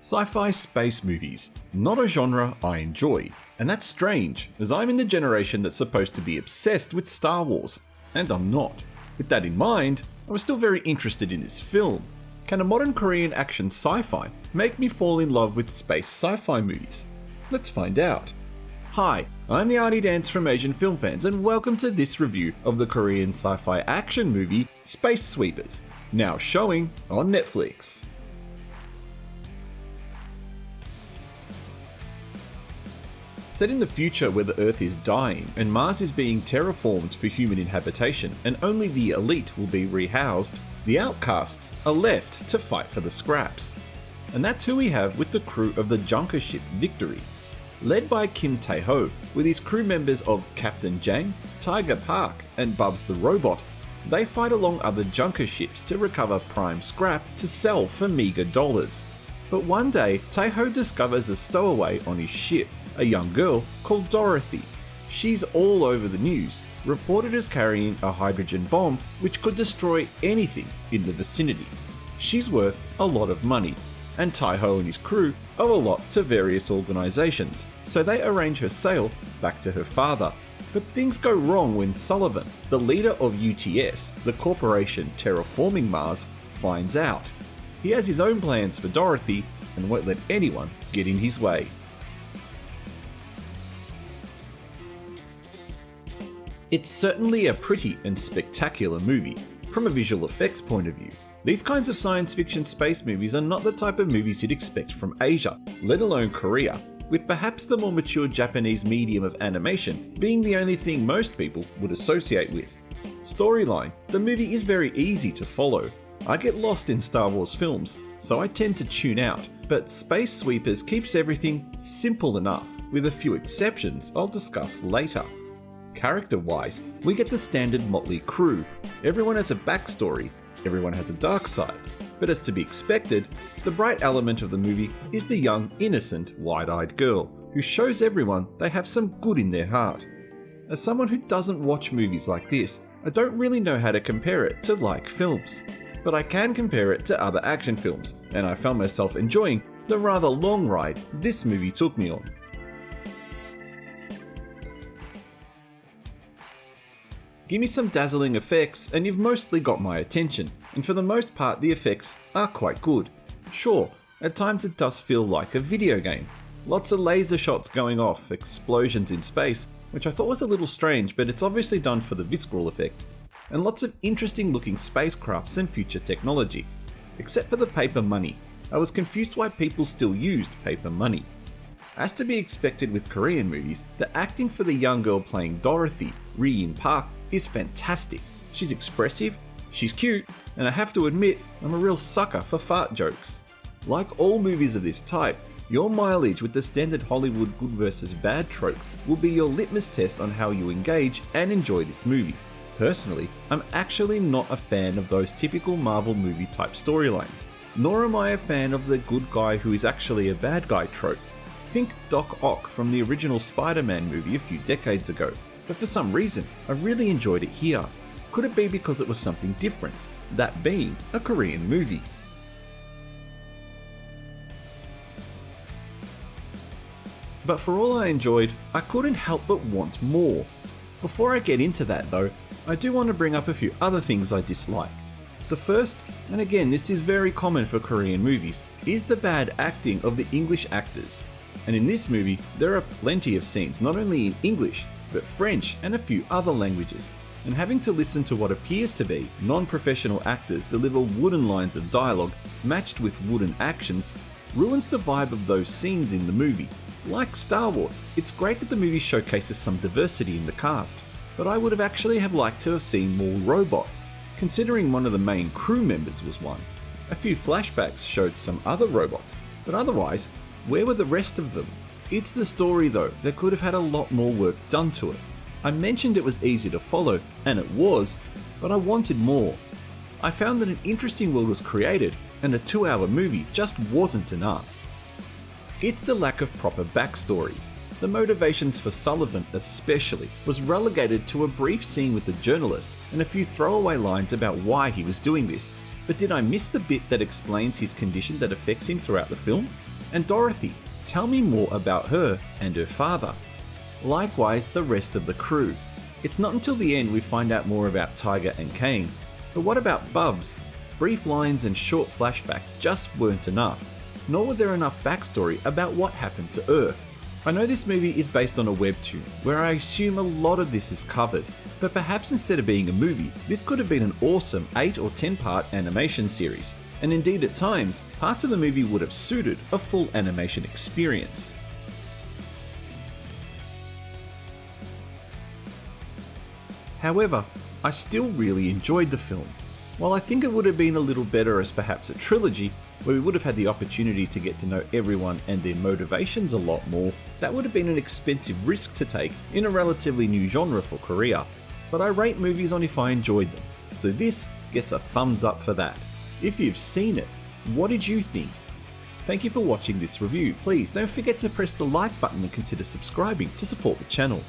Sci-fi space movies, not a genre I enjoy, and that's strange, as I'm in the generation that's supposed to be obsessed with Star Wars, and I'm not. With that in mind, I was still very interested in this film. Can a modern Korean action sci-fi make me fall in love with space sci-fi movies? Let's find out. Hi, I'm the Artie Dance from Asian Film Fans, and welcome to this review of the Korean sci-fi action movie Space Sweepers, now showing on Netflix. Set in the future where the Earth is dying and Mars is being terraformed for human inhabitation and only the elite will be rehoused, the outcasts are left to fight for the scraps. And that's who we have with the crew of the junker ship Victory. Led by Kim Tae-ho, with his crew members of Captain Jang, Tiger Park and Bubs the Robot, they fight along other junker ships to recover prime scrap to sell for meager dollars. But one day, Tae-ho discovers a stowaway on his ship, a young girl called Dorothy. She's all over the news, reported as carrying a hydrogen bomb which could destroy anything in the vicinity. She's worth a lot of money, and Tae-ho and his crew owe a lot to various organisations, so they arrange her sale back to her father. But things go wrong when Sullivan, the leader of UTS, the corporation terraforming Mars, finds out. He has his own plans for Dorothy and won't let anyone get in his way. It's certainly a pretty and spectacular movie, from a visual effects point of view. These kinds of science fiction space movies are not the type of movies you'd expect from Asia, let alone Korea, with perhaps the more mature Japanese medium of animation being the only thing most people would associate with. Storyline: the movie is very easy to follow. I get lost in Star Wars films, so I tend to tune out, but Space Sweepers keeps everything simple enough, with a few exceptions I'll discuss later. Character-wise, we get the standard motley crew. Everyone has a backstory, everyone has a dark side, but as to be expected, the bright element of the movie is the young, innocent, wide-eyed girl, who shows everyone they have some good in their heart. As someone who doesn't watch movies like this, I don't really know how to compare it to like films, but I can compare it to other action films, and I found myself enjoying the rather long ride this movie took me on. Give me some dazzling effects and you've mostly got my attention, and for the most part the effects are quite good. Sure, at times it does feel like a video game. Lots of laser shots going off, explosions in space, which I thought was a little strange, but it's obviously done for the visceral effect, and lots of interesting looking spacecrafts and future technology. Except for the paper money, I was confused why people still used paper money. As to be expected with Korean movies, the acting for the young girl playing Dorothy, Ri-in Park, is fantastic. She's expressive, she's cute, and I have to admit, I'm a real sucker for fart jokes. Like all movies of this type, your mileage with the standard Hollywood good versus bad trope will be your litmus test on how you engage and enjoy this movie. Personally, I'm actually not a fan of those typical Marvel movie type storylines, nor am I a fan of the good guy who is actually a bad guy trope. Think Doc Ock from the original Spider-Man movie a few decades ago. But for some reason, I really enjoyed it here. Could it be because it was something different, that being a Korean movie? But for all I enjoyed, I couldn't help but want more. Before I get into that though, I do want to bring up a few other things I disliked. The first, and again this is very common for Korean movies, is the bad acting of the English actors. And in this movie, there are plenty of scenes not only in English, but French and a few other languages, and having to listen to what appears to be non-professional actors deliver wooden lines of dialogue matched with wooden actions ruins the vibe of those scenes in the movie. Like Star Wars, it's great that the movie showcases some diversity in the cast, but I would have actually liked to have seen more robots, considering one of the main crew members was one. A few flashbacks showed some other robots, but otherwise, where were the rest of them? It's the story though that could have had a lot more work done to it. I mentioned it was easy to follow, and it was, but I wanted more. I found that an interesting world was created, and a 2-hour movie just wasn't enough. It's the lack of proper backstories. The motivations for Sullivan especially was relegated to a brief scene with the journalist and a few throwaway lines about why he was doing this. But did I miss the bit that explains his condition that affects him throughout the film? And Dorothy, tell me more about her and her father. Likewise, the rest of the crew. It's not until the end we find out more about Tiger and Kane. But what about Bubs? Brief lines and short flashbacks just weren't enough, nor were there enough backstory about what happened to Earth. I know this movie is based on a webtoon, where I assume a lot of this is covered, but perhaps instead of being a movie, this could have been an awesome 8 or 10 part animation series, and indeed at times, parts of the movie would have suited a full animation experience. However, I still really enjoyed the film. While I think it would have been a little better as perhaps a trilogy, where we would have had the opportunity to get to know everyone and their motivations a lot more, that would have been an expensive risk to take in a relatively new genre for Korea. But I rate movies on if I enjoyed them, so this gets a thumbs up for that. If you've seen it, what did you think? Thank you for watching this review. Please don't forget to press the like button and consider subscribing to support the channel.